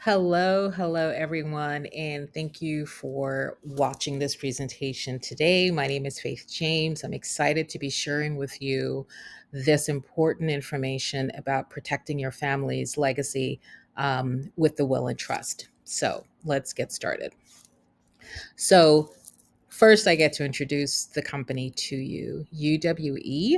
Hello, everyone, and thank you for watching this presentation today. My name is Faith James. I'm excited to be sharing with you this important information about protecting your family's legacy with the will and trust. So let's get started. So, First, I get to introduce the company to you. UWE,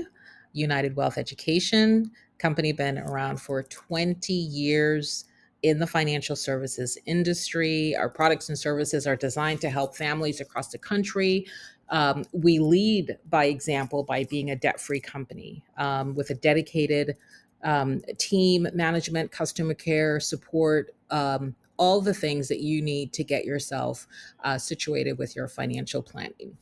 United Wealth Education, company been around for 20 years in the financial services industry. Our products and services are designed to help families across the country. We lead by example by being a debt-free company with a dedicated team, management, customer care, support, all the things that you need to get yourself situated with your financial planning.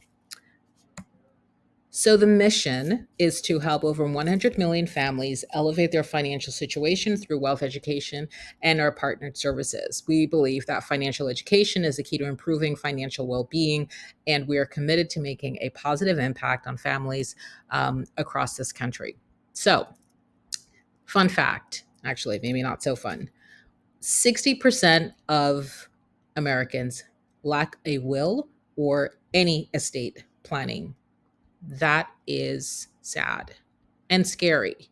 So, the mission is to help over 100 million families elevate their financial situation through wealth education and our partnered services. We believe that financial education is the key to improving financial well being, and we are committed to making a positive impact on families across this country. So, fun fact actually, maybe not so fun, 60% of Americans lack a will or any estate planning. That is sad and scary.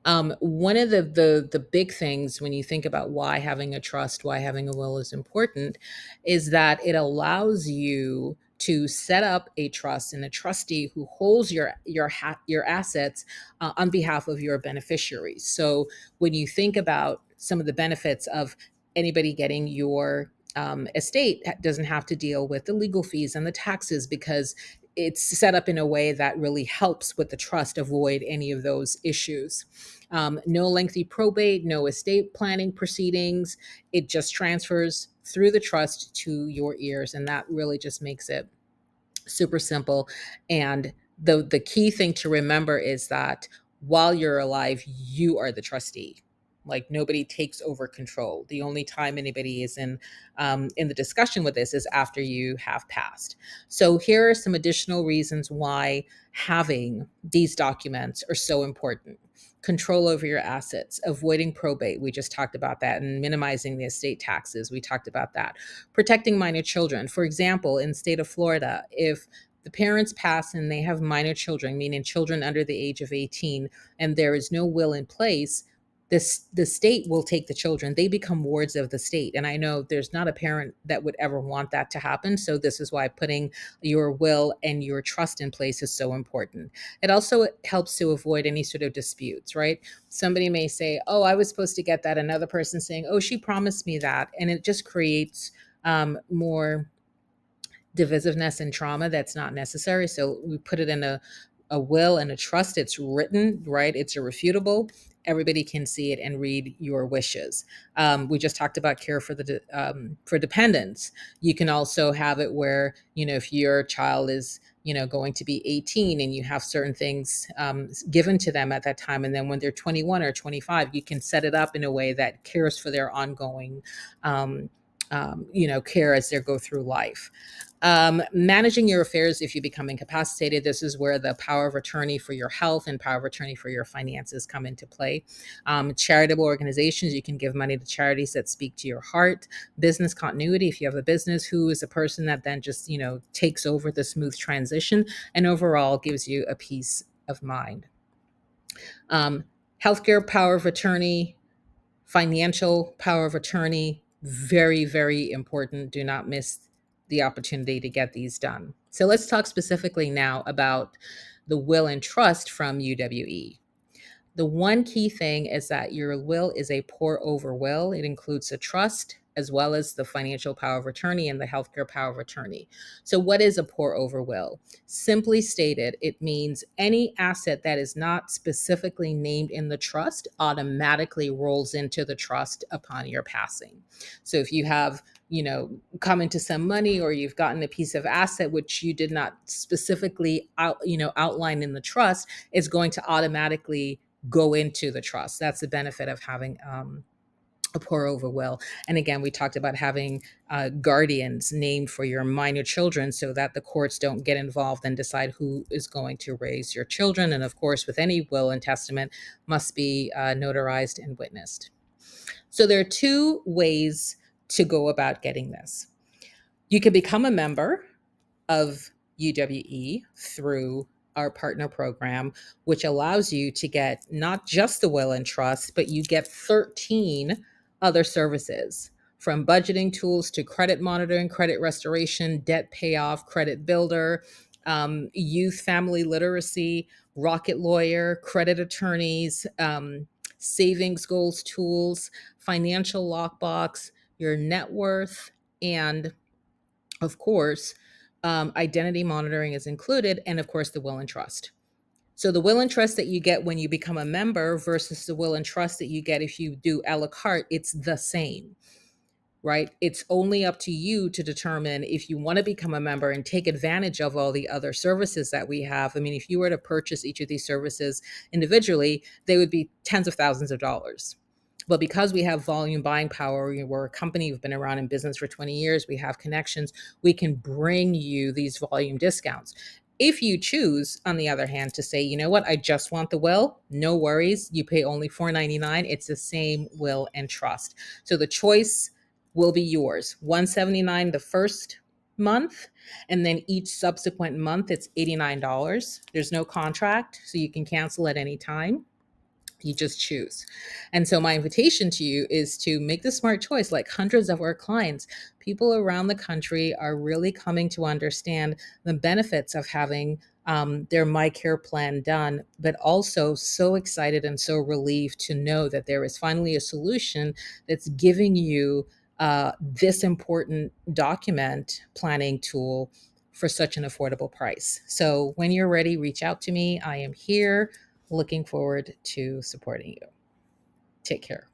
One of the big things when you think about why having a trust, why having a will is important, is that it allows you to set up a trust and a trustee who holds your assets on behalf of your beneficiaries. So when you think about some of the benefits of anybody getting your estate, doesn't have to deal with the legal fees and the taxes because it's set up in a way that really helps with the trust avoid any of those issues. No lengthy probate, no estate planning proceedings. It just transfers through the trust to your ears, and that really just makes it super simple. And the key thing to remember is that while you're alive, you are the trustee. Like nobody takes over control. The only time anybody is in the discussion with this is after you have passed. So here are some additional reasons why having these documents are so important. Control over your assets, avoiding probate. We just talked about that, and minimizing the estate taxes. We talked about that. Protecting minor children. For example, in the state of Florida, if the parents pass and they have minor children, meaning children under the age of 18, and there is no will in place, the state will take the children. They become wards of the state. And I know there's not a parent that would ever want that to happen. So this is why putting your will and your trust in place is so important. It also helps to avoid any sort of disputes, right? Somebody may say, oh, I was supposed to get that. Another person saying, oh, she promised me that. And it just creates more divisiveness and trauma that's not necessary. So we put it in a will and a trust. It's written, right? It's irrefutable. Everybody can see it and read your wishes. We just talked about care for dependents. You can also have it where, if your child is going to be 18 and you have certain things given to them at that time, and then when they're 21 or 25, you can set it up in a way that cares for their ongoing care as they go through life. Managing your affairs if you become incapacitated. This is where the power of attorney for your health and power of attorney for your finances come into play. Charitable organizations, you can give money to charities that speak to your heart. Business continuity, if you have a business, who is a person that then just, takes over the smooth transition and overall gives you a peace of mind. Healthcare power of attorney, financial power of attorney, very, very important. Do not miss the opportunity to get these done. So let's talk specifically now about the will and trust from UWE. The one key thing is that your will is a pour over will. It includes a trust as well as the financial power of attorney and the healthcare power of attorney. So, what is a pour over will? Simply stated, it means any asset that is not specifically named in the trust automatically rolls into the trust upon your passing. So, if you have come into some money, or you've gotten a piece of asset which you did not specifically outline in the trust, it's going to automatically go into the trust. That's the benefit of having a pour over will. And again, we talked about having guardians named for your minor children so that the courts don't get involved and decide who is going to raise your children. And of course, with any will and testament, must be notarized and witnessed. So there are two ways to go about getting this. You can become a member of UWE through our partner program, which allows you to get not just the will and trust, but you get 13 other services, from budgeting tools to credit monitoring, credit restoration, debt payoff, credit builder, youth family literacy, Rocket Lawyer, credit attorneys, savings goals tools, financial lockbox, your net worth, and of course, identity monitoring is included, and of course, the will and trust. So, the will and trust that you get when you become a member versus the will and trust that you get if you do a la carte, it's the same, right? It's only up to you to determine if you want to become a member and take advantage of all the other services that we have. I mean, if you were to purchase each of these services individually, they would be tens of thousands of dollars. But because we have volume buying power, we're a company, we've been around in business for 20 years, we have connections, we can bring you these volume discounts. If you choose, on the other hand, to say, you know what, I just want the will, no worries. You pay only $4.99. It's the same will and trust. So the choice will be yours. $179 the first month, and then each subsequent month it's $89. There's no contract, so you can cancel at any time. You just choose. And so my invitation to you is to make the smart choice. Like hundreds of our clients, people around the country are really coming to understand the benefits of having their My Care plan done, but also so excited and so relieved to know that there is finally a solution that's giving you this important document planning tool for such an affordable price. So when you're ready, reach out to me. I am here, looking forward to supporting you. Take care.